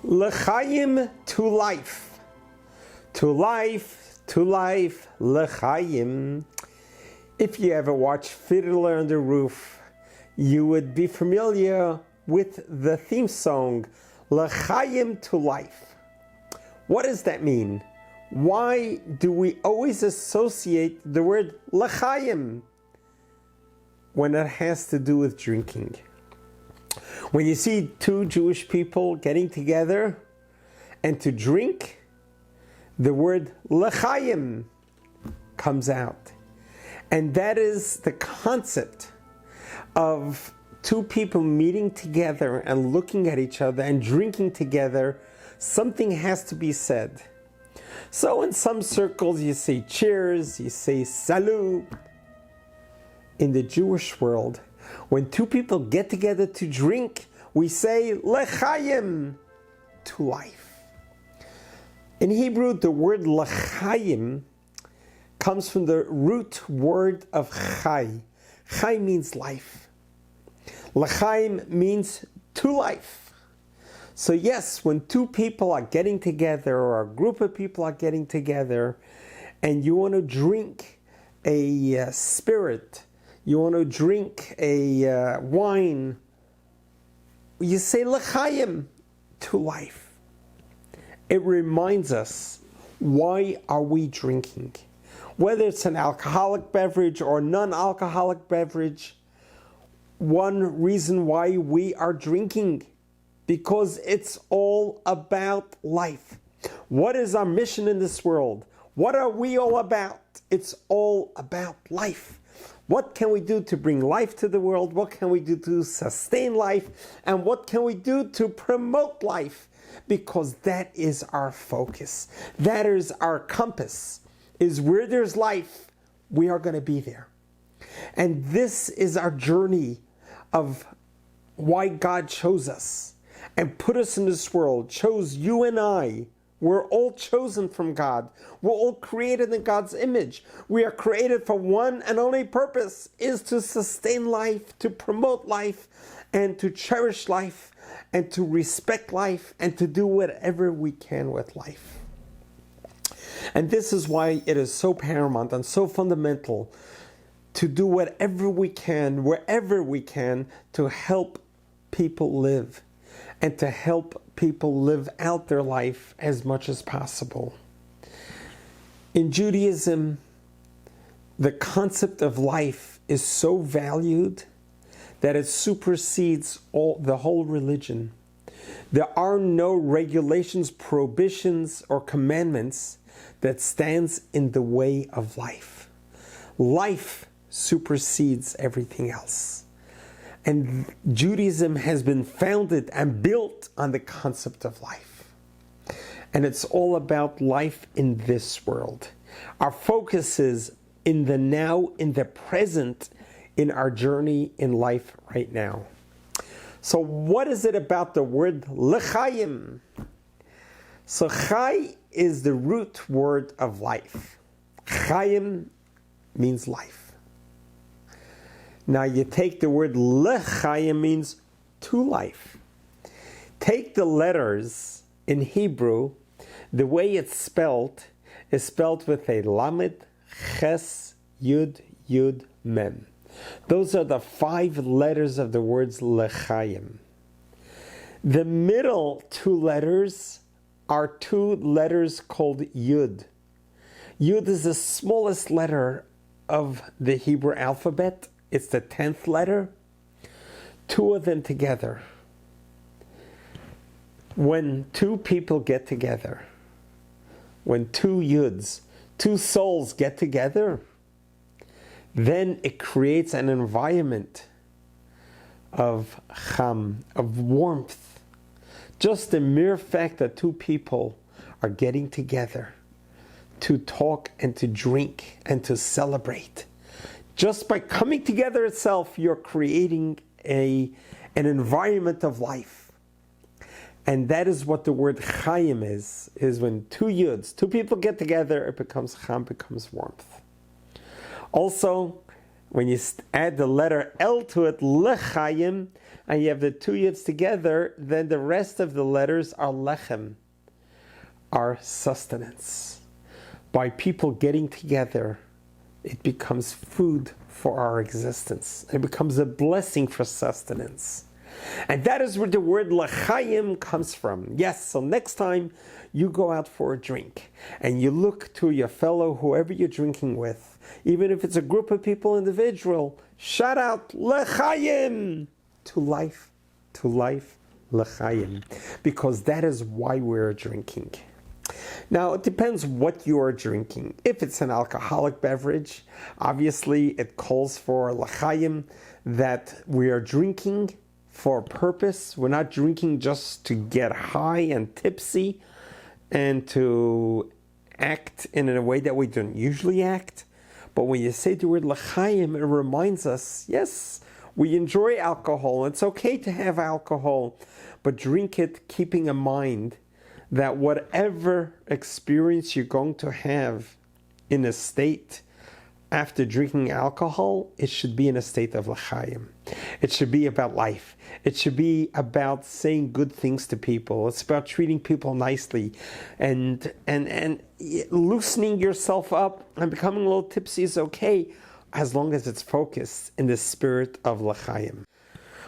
L'chaim, to life. To life, to life, l'chaim. If you ever watched Fiddler on the Roof, you would be familiar with the theme song, L'chaim, to life. What does that mean? Why do we always associate the word l'chaim when it has to do with drinking? When you see two Jewish people getting together and to drink, the word l'chaim comes out. And that is the concept of two people meeting together and looking at each other and drinking together. Something has to be said. So in some circles you say cheers, you say salut. In the Jewish world, when two people get together to drink, we say l'chaim, to life. In Hebrew, the word l'chaim comes from the root word of chai. Chai means life. L'chaim means to life. So yes, when two people are getting together, or a group of people are getting together, and you want to drink a spirit, you want to drink a wine, you say l'chaim, to life. It reminds us, why are we drinking? Whether it's an alcoholic beverage or non-alcoholic beverage, one reason why we are drinking, because it's all about life. What is our mission in this world? What are we all about? It's all about life. What can we do to bring life to the world? What can we do to sustain life? And what can we do to promote life? Because that is our focus. That is our compass. Is where there's life, we are going to be there. And this is our journey of why God chose us and put us in this world, chose you and I. We're all chosen from God. We're all created in God's image. We are created for one and only purpose, is to sustain life, to promote life, and to cherish life, and to respect life, and to do whatever we can with life. And this is why it is so paramount and so fundamental to do whatever we can, wherever we can, to help people live and to help people live out their life as much as possible. In Judaism, the concept of life is so valued that it supersedes the whole religion. There are no regulations, prohibitions, or commandments that stands in the way of life. Life supersedes everything else. And Judaism has been founded and built on the concept of life. And it's all about life in this world. Our focus is in the now, in the present, in our journey in life right now. So what is it about the word l'chaim? So chai is the root word of life. Chaim means life. Now you take the word l'chaim, means to life. Take the letters in Hebrew, the way it's spelled is spelled with a lamed, ches, yud, yud, mem. Those are the 5 letters of the words l'chaim. The middle 2 letters are 2 letters called Yud. Yud is the smallest letter of the Hebrew alphabet. It's the 10th letter. 2 of them together. When 2 people get together, when 2 Yuds, 2 souls get together, then it creates an environment of cham, of warmth. Just the mere fact that 2 people are getting together to talk and to drink and to celebrate. Just by coming together itself, you're creating an environment of life. And that is what the word chaim is when 2 yuds, 2 people get together, it becomes cham, becomes warmth. Also, when you add the letter L to it, lechayim, and you have the two yivs together, then the rest of the letters are lechem, our sustenance. By people getting together, it becomes food for our existence. It becomes a blessing for sustenance. And that is where the word lechayim comes from. Yes, so next time you go out for a drink and you look to your fellow, whoever you're drinking with, even if it's a group of people, individual, shout out lechayim, to life, lechayim, because that is why we're drinking. Now, it depends what you are drinking. If it's an alcoholic beverage, obviously it calls for lechayim, that we are drinking for a purpose. We're not drinking just to get high and tipsy and to act in a way that we don't usually act. But when you say the word l'chaim, it reminds us, yes, we enjoy alcohol. It's okay to have alcohol, but drink it keeping in mind that whatever experience you're going to have in a state after drinking alcohol, it should be in a state of l'chaim. It should be about life. It should be about saying good things to people. It's about treating people nicely and loosening yourself up and becoming a little tipsy is okay, as long as it's focused in the spirit of l'chaim.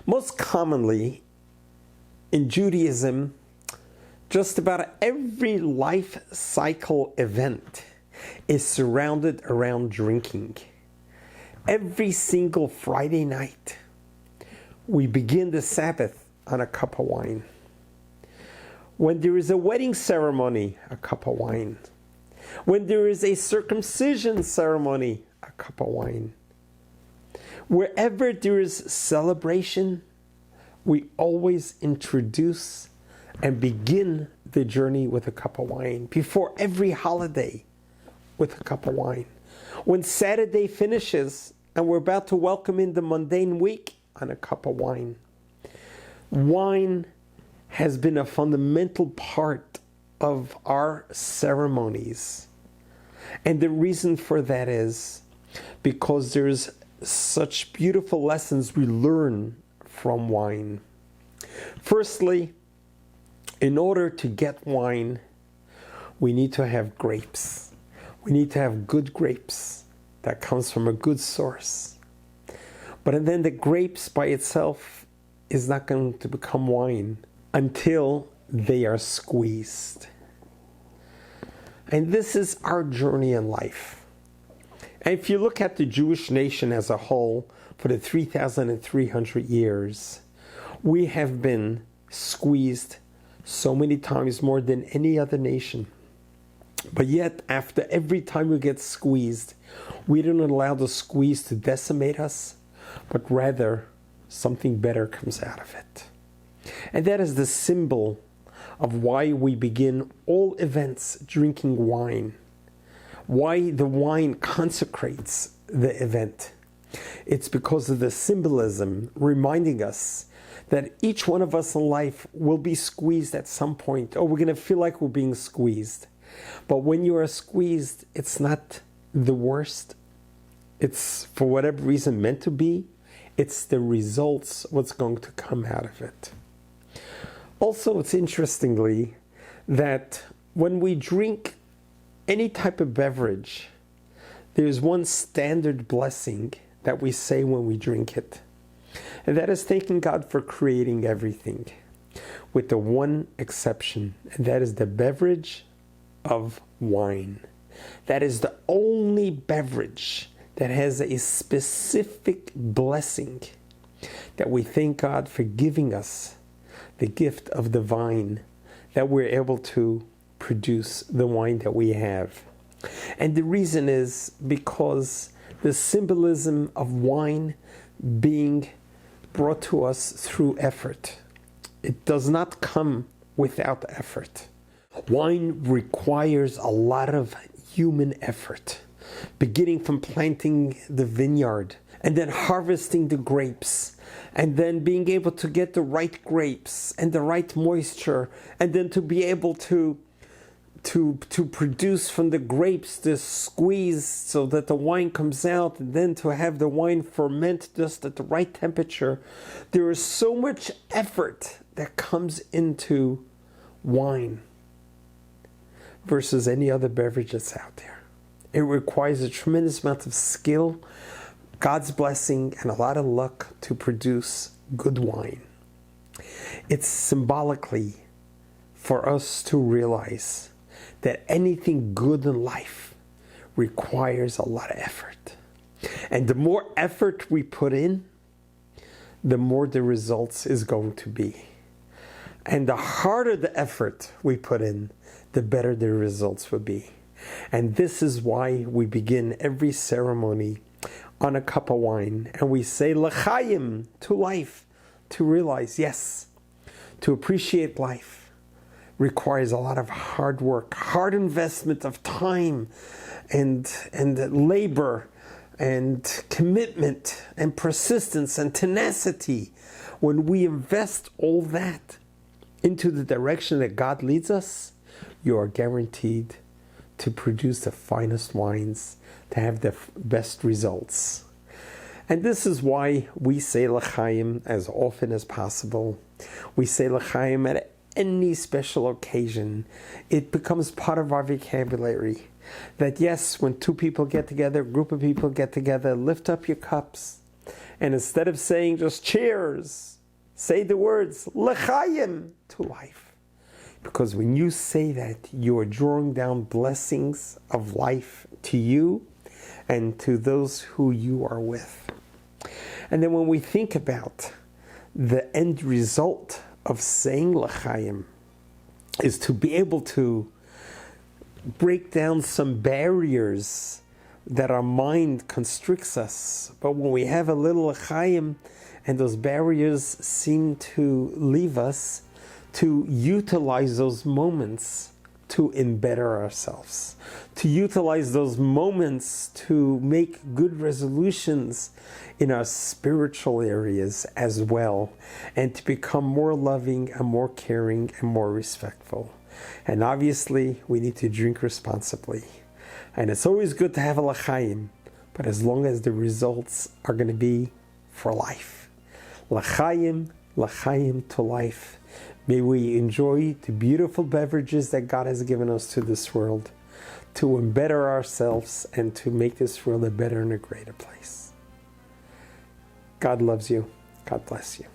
Most commonly, in Judaism, just about every life cycle event is surrounded around drinking. Every single Friday night, we begin the Sabbath on a cup of wine. When there is a wedding ceremony, a cup of wine. When there is a circumcision ceremony, a cup of wine. Wherever there is celebration, we always introduce and begin the journey with a cup of wine. Before every holiday, with a cup of wine. When Saturday finishes and we're about to welcome in the mundane week, on a cup of wine. Wine has been a fundamental part of our ceremonies. And the reason for that is because there's such beautiful lessons we learn from wine. Firstly, in order to get wine, we need to have grapes. We need to have good grapes that comes from a good source. But then the grapes by itself is not going to become wine until they are squeezed. And this is our journey in life. And if you look at the Jewish nation as a whole, for the 3,300 years, we have been squeezed so many times more than any other nation. But yet, after every time we get squeezed, we don't allow the squeeze to decimate us, but rather something better comes out of it. And that is the symbol of why we begin all events drinking wine. Why the wine consecrates the event. It's because of the symbolism reminding us that each one of us in life will be squeezed at some point, or we're going to feel like we're being squeezed. But when you are squeezed, it's not the worst. It's, for whatever reason, meant to be. It's the results, what's going to come out of it. Also, it's interestingly that when we drink any type of beverage, there's one standard blessing that we say when we drink it. And that is thanking God for creating everything, with the one exception, and that is the beverage of wine. That is the only beverage that has a specific blessing, that we thank God for giving us the gift of the vine, that we're able to produce the wine that we have. And the reason is because the symbolism of wine being brought to us through effort. It does not come without effort. Wine requires a lot of human effort, beginning from planting the vineyard and then harvesting the grapes and then being able to get the right grapes and the right moisture and then to be able to to produce from the grapes this squeeze so that the wine comes out, and then to have the wine ferment just at the right temperature. There is so much effort that comes into wine versus any other beverage that's out there. It requires a tremendous amount of skill, God's blessing, and a lot of luck to produce good wine. It's symbolically for us to realize that anything good in life requires a lot of effort. And the more effort we put in, the more the results is going to be. And the harder the effort we put in, the better the results will be. And this is why we begin every ceremony on a cup of wine, and we say l'chaim, to life, to realize, yes, to appreciate life requires a lot of hard work, hard investment of time and labor and commitment and persistence and tenacity. When we invest all that into the direction that God leads us, you are guaranteed to produce the finest wines, to have the best results. And this is why we say l'chaim as often as possible. We say l'chaim at any special occasion. It becomes part of our vocabulary. That yes, when two people get together, a group of people get together, lift up your cups. And instead of saying just cheers, say the words l'chaim, to life. Because when you say that, you are drawing down blessings of life to you and to those who you are with. And then when we think about the end result of saying l'chaim, is to be able to break down some barriers that our mind constricts us. But when we have a little l'chaim and those barriers seem to leave us, to utilize those moments to embetter ourselves, to utilize those moments to make good resolutions in our spiritual areas as well, and to become more loving and more caring and more respectful. And obviously, we need to drink responsibly. And it's always good to have a l'chaim, but as long as the results are going to be for life. L'chaim, l'chaim, to life. May we enjoy the beautiful beverages that God has given us to this world, to embetter ourselves and to make this world a better and a greater place. God loves you. God bless you.